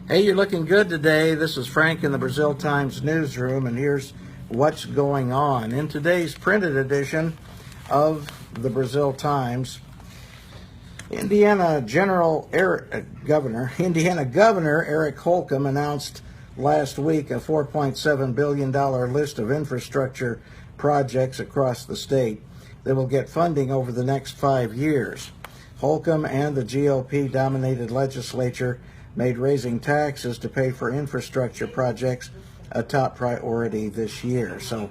Hey, you're looking good today. This is Frank in the Brazil Times newsroom, and here's what's going on. In today's printed edition of the Brazil Times, Indiana Governor Eric Holcomb announced last week a $4.7 billion list of infrastructure projects across the state that will get funding over the next 5 years. Holcomb and the GOP-dominated legislature made raising taxes to pay for infrastructure projects a top priority this year. So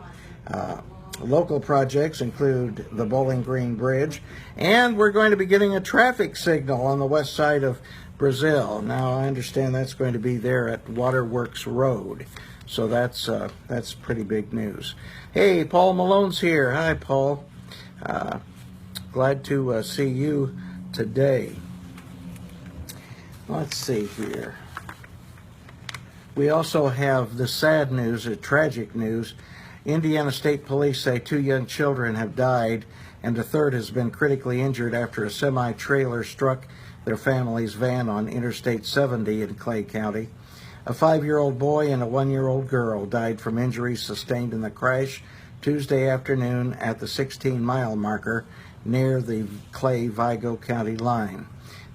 local projects include the Bowling Green Bridge, and we're going to be getting a traffic signal on the west side of Brazil. Now, I understand that's going to be there at Waterworks Road. So that's pretty big news. Hey, Paul Malone's here. Hi, Paul. Glad to see you today. Let's see here. We also have the sad news, or tragic news. Indiana State Police say 2 young children have died and a third has been critically injured after a semi-trailer struck their family's van on Interstate 70 in Clay County. A 5-year-old boy and a 1-year-old girl died from injuries sustained in the crash Tuesday afternoon at the 16-mile marker near the Clay-Vigo County line.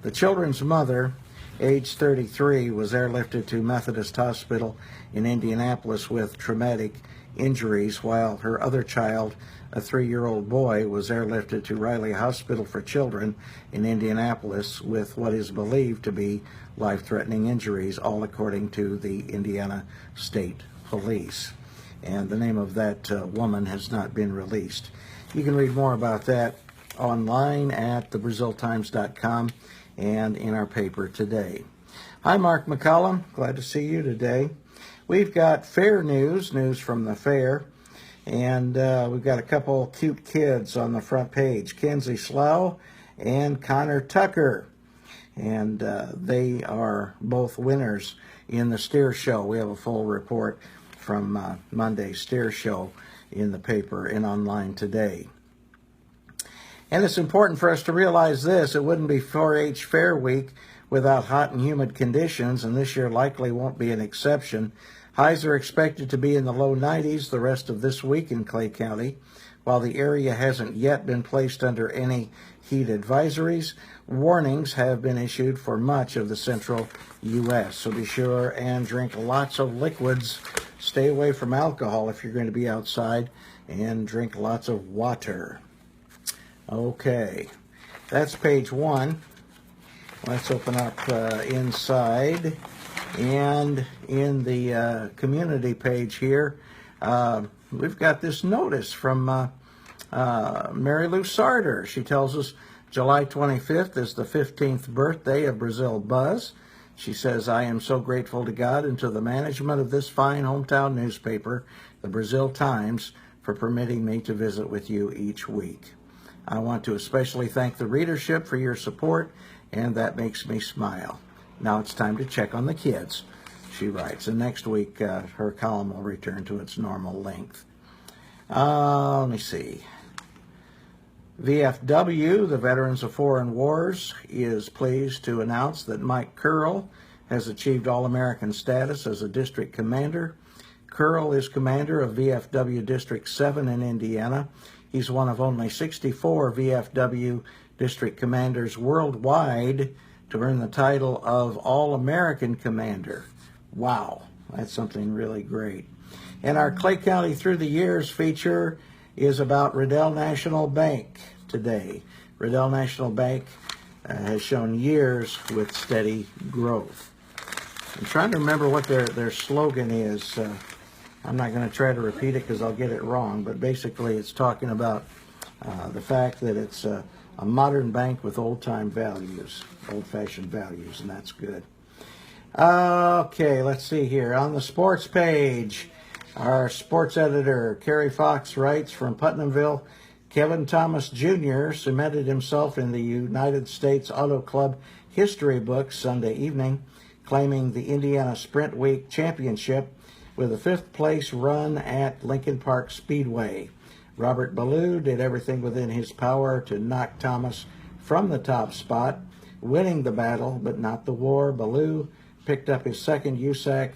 The children's mother, age 33, was airlifted to Methodist Hospital in Indianapolis with traumatic injuries, while her other child, a 3-year-old boy, was airlifted to Riley Hospital for Children in Indianapolis with what is believed to be life-threatening injuries, all according to the Indiana State Police. And the name of that woman has not been released. You can read more about that online at thebraziltimes.com and in our paper today. Hi, Mark McCollum. Glad to see you today. We've got fair news from the fair, and we've got a couple cute kids on the front page, Kenzie Slough and Connor Tucker, and they are both winners in the steer show. We have a full report from Monday's steer show in the paper and online today. And it's important for us to realize this: it wouldn't be 4-H Fair Week without hot and humid conditions, and this year likely won't be an exception. Highs are expected to be in the low 90s the rest of this week in Clay County. While the area hasn't yet been placed under any heat advisories, warnings have been issued for much of the central U.S. So be sure and drink lots of liquids. Stay away from alcohol if you're going to be outside, and drink lots of water. Okay, that's page 1. Let's open up inside. And in the community page here, we've got this notice from Mary Lou Sarter. She tells us July 25th is the 15th birthday of Brazil Buzz. She says, I am so grateful to God and to the management of this fine hometown newspaper, the Brazil Times, for permitting me to visit with you each week. I want to especially thank the readership for your support, and that makes me smile. Now it's time to check on the kids, she writes. And next week, her column will return to its normal length. Let me see. VFW, the Veterans of Foreign Wars, is pleased to announce that Mike Curl has achieved All-American status as a district commander. Curl is commander of VFW District 7 in Indiana. He's one of only 64 VFW district commanders worldwide to earn the title of All-American Commander. Wow, that's something really great. And our Clay County Through the Years feature is about Riddell National Bank today. Riddell National Bank has shown years with steady growth. I'm trying to remember what their slogan is. I'm not going to try to repeat it because I'll get it wrong, but basically it's talking about the fact that it's a modern bank with old-time values, old-fashioned values, and that's good. Okay, let's see here. On the sports page, our sports editor, Kerry Fox, writes from Putnamville, Kevin Thomas Jr. cemented himself in the United States Auto Club history books Sunday evening, claiming the Indiana Sprint Week Championship with a 5th-place run at Lincoln Park Speedway. Robert Ballou did everything within his power to knock Thomas from the top spot, winning the battle but not the war. Ballou picked up his second USAC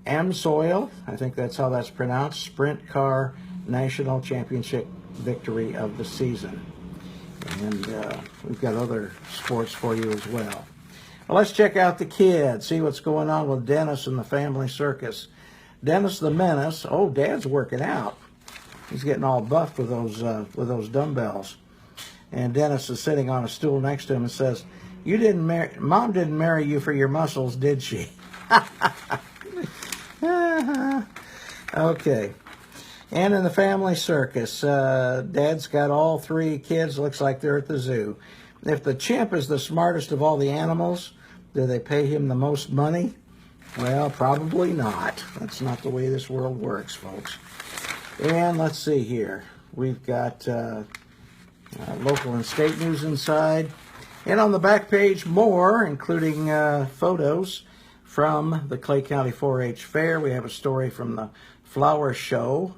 AMSOIL, I think that's how that's pronounced, Sprint Car National Championship victory of the season. And we've got other sports for you as well. Well, let's check out the kids, see what's going on with Dennis and the family circus. Dennis the Menace. Oh, Dad's working out. He's getting all buffed with those dumbbells. And Dennis is sitting on a stool next to him and says, Mom didn't marry you for your muscles, did she? Okay. And in the family circus, Dad's got all three kids. Looks like they're at the zoo. If the chimp is the smartest of all the animals, do they pay him the most money? Well, probably not. That's not the way this world works, folks. And let's see here. We've got local and state news inside. And on the back page, more, including photos from the Clay County 4-H Fair. We have a story from the flower show.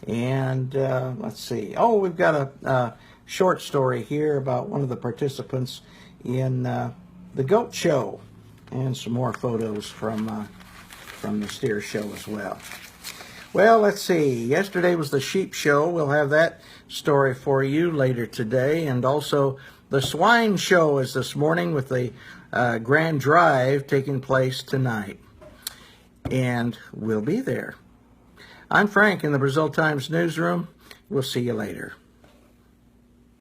And let's see. Oh, we've got a short story here about one of the participants in the goat show. And some more photos from the steer show as well. Well, let's see. Yesterday was the sheep show. We'll have that story for you later today. And also the swine show is this morning with the grand drive taking place tonight. And we'll be there. I'm Frank in the Brazil Times newsroom. We'll see you later.